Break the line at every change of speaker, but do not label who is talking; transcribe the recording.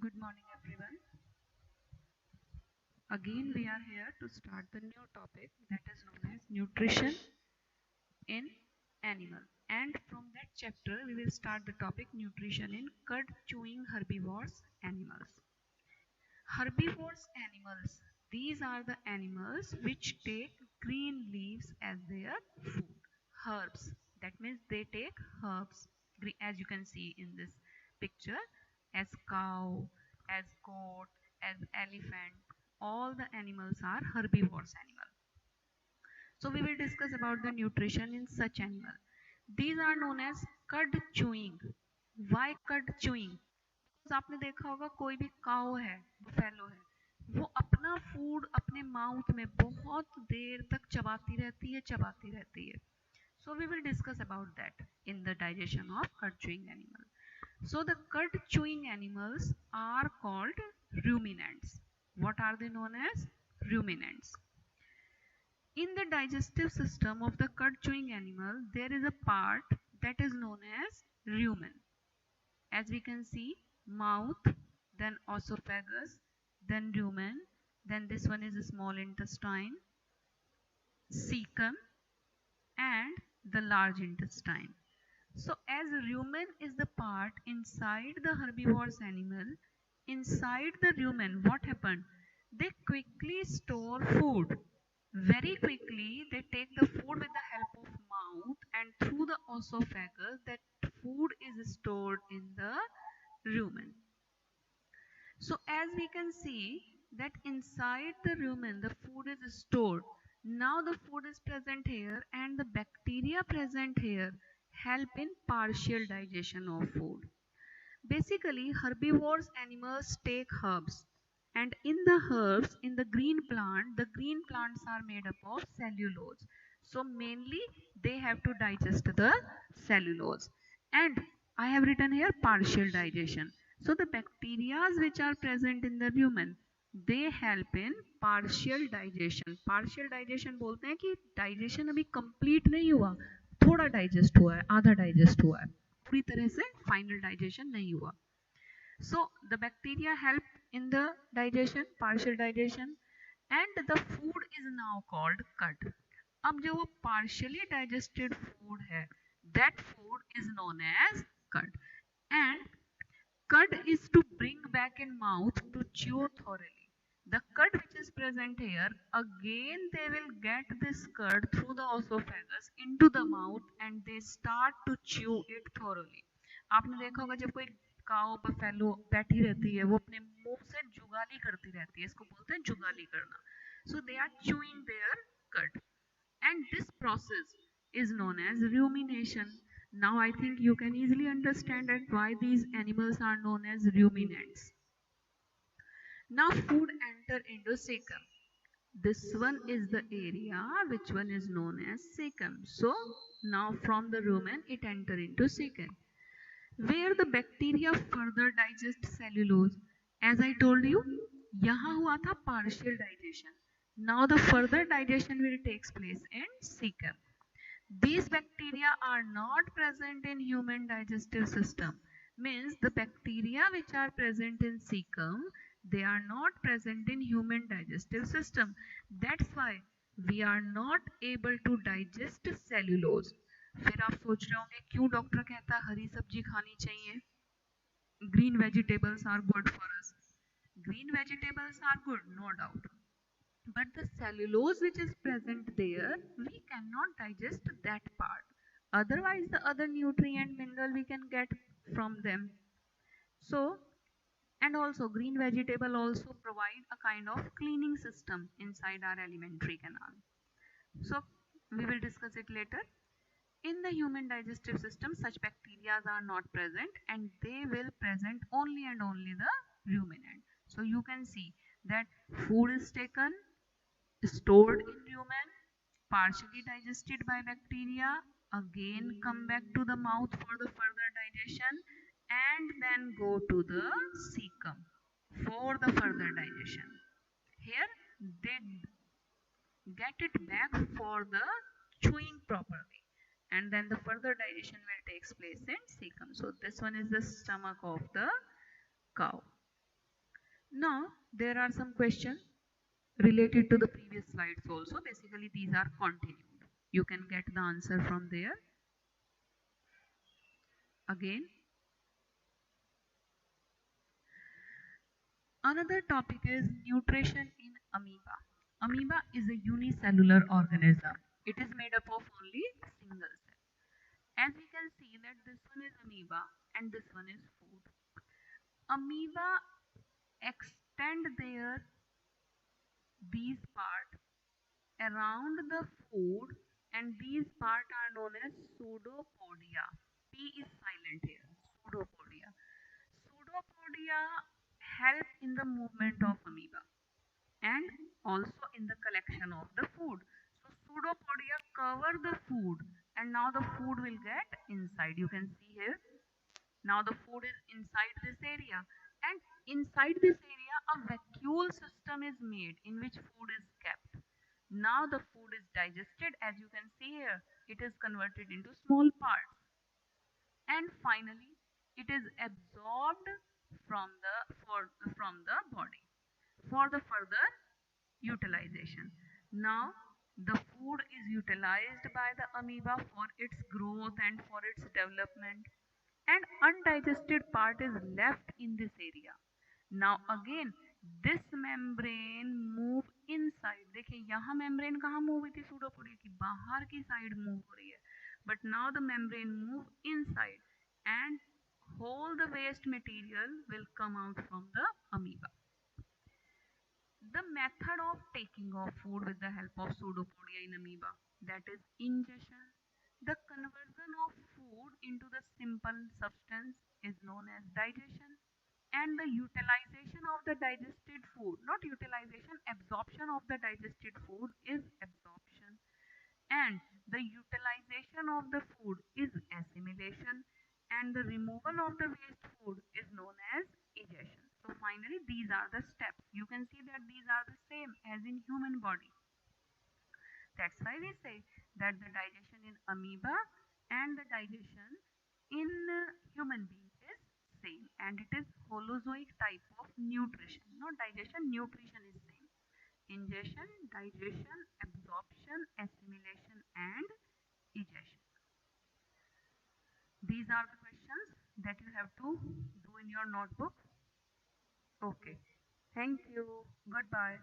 Good morning, everyone. Again, we are here to start the new topic that is known as nutrition in animal. And from that chapter, we will start the topic nutrition in cud chewing herbivores animals. Herbivorous animals. These are the animals which take green leaves as their food. Herbs. That means they take herbs, as you can see in this picture, as cow, as goat, as elephant. All the animals are herbivorous animals. So we will discuss about the nutrition in such animal. These are known as cud chewing. Why cud chewing? तो आपने देखा होगा कोई भी काऊ है, buffalo है, वो अपना फूड अपने माउथ में बहुत देर तक चबाती रहती है. So we will discuss about that in the digestion of cud chewing animal. So the cud chewing animals are called ruminants. What are they known as? Ruminants. In the digestive system of the cud chewing animal, there is a part that is known as rumen. As we can see, mouth, then esophagus, then rumen, then this one is the small intestine, cecum, and the large intestine. So as rumen is the part inside the herbivorous animal, inside the rumen, what happened? They quickly store food. Very quickly, they take the food with the help of mouth, and through the esophagus, that food is stored in the rumen. So as we can see that inside the rumen the food is stored. Now the food is present here and the bacteria present here help in partial digestion of food. Basically herbivores animals take herbs, and in the herbs, in the green plants are made up of cellulose. So mainly they have to digest the cellulose, and I have written here partial digestion. So the bacteria which are present in the rumen, they help in partial digestion. Partial digestion बोलते हैं कि digestion अभी complete नहीं हुआ, थोड़ा digest हुआ है, आधा digest हुआ है, पूरी तरह से final digestion नहीं हुआ. So the bacteria help in the digestion, partial digestion, and the food is now called cud. अब जो वो partially digested food है, that food is known as cud. And cud is to bring back in mouth to chew thoroughly. The cud which is present here, again they will get this cud through the esophagus into the mouth and they start to chew it thoroughly. आपने देखा होगा जब कोई काऊ buffalo बैठी रहती है वो अपने मुंह से जुगाली करती रहती है, इसको बोलते हैं जुगाली करना. So they are chewing their cud, and this process is known as rumination. Now I think you can easily understand that why these animals are known as ruminants. Now food enter into cecum. This one is the area which one is known as cecum. So now from the rumen it enter into cecum, where the bacteria further digest cellulose. As I told you, यहाँ हुआ था partial digestion. Now the further digestion will takes place in cecum. These bacteria are not present in human digestive system. Means the bacteria which are present in cecum, they are not present in human digestive system. That's why we are not able to digest cellulose. फिर आप सोच रहे होंगे क्यों doctor कहता है हरी सब्जी खानी चाहिए? Green vegetables are good for us. Green vegetables are good, no doubt. But the cellulose which is present there, we cannot digest that part. Otherwise, the other nutrient mineral we can get from them. So, and also green vegetable also provide a kind of cleaning system inside our alimentary canal. So, we will discuss it later. In the human digestive system, such bacteria are not present and they will present only and only the ruminant. So you can see that food is taken, stored in rumen, partially digested by bacteria, again come back to the mouth for the further digestion, and then go to the cecum for the further digestion. Here they get it back for the chewing properly, and then the further digestion will takes place in cecum. So this one is the stomach of the cow. Now there are some questions related to the previous slides also. Basically these are continued. You can get the answer from there. Again, another topic is nutrition in amoeba. Amoeba is a unicellular organism. It is made up of only single cell. As we can see that this one is amoeba and this one is food. Amoeba extend their these part around the food, and these part are known as pseudopodia. P is silent here. Pseudopodia. Pseudopodia help in the movement of amoeba and also in the collection of the food. So pseudopodia cover the food, and now the food will get inside. You can see here. Now the food is inside this area, and inside this area a vacuole system is made in which food is kept. Now the food is digested, as you can see here. It is converted into small parts, and finally it is absorbed from the body for the further utilization. Now the food is utilized by the amoeba for its growth and for its development, and undigested part is left in this area. Now again this membrane move inside. देखिए यहाँ membrane कहाँ move हुई थी pseudopodia की, बाहर की side move हो रही है. But now the membrane move inside, and whole the waste material will come out from the amoeba. The method of taking of food with the help of pseudopodia in amoeba, that is ingestion. The conversion of food into the simple substance is known as digestion, and the utilization of the digested food, not utilization, absorption of the digested food is absorption, and the utilization of the food is assimilation, and the removal of the waste food is known as egestion. So finally these are the steps. You can see that these are the same as in human body. That's why we say that the digestion in amoeba and the digestion in human being is same, and it is holozoic type of nutrition. Not digestion, nutrition is same. Ingestion, digestion, absorption, assimilation, and egestion. These are the questions that you have to do in your notebook. Okay. Thank you. Goodbye.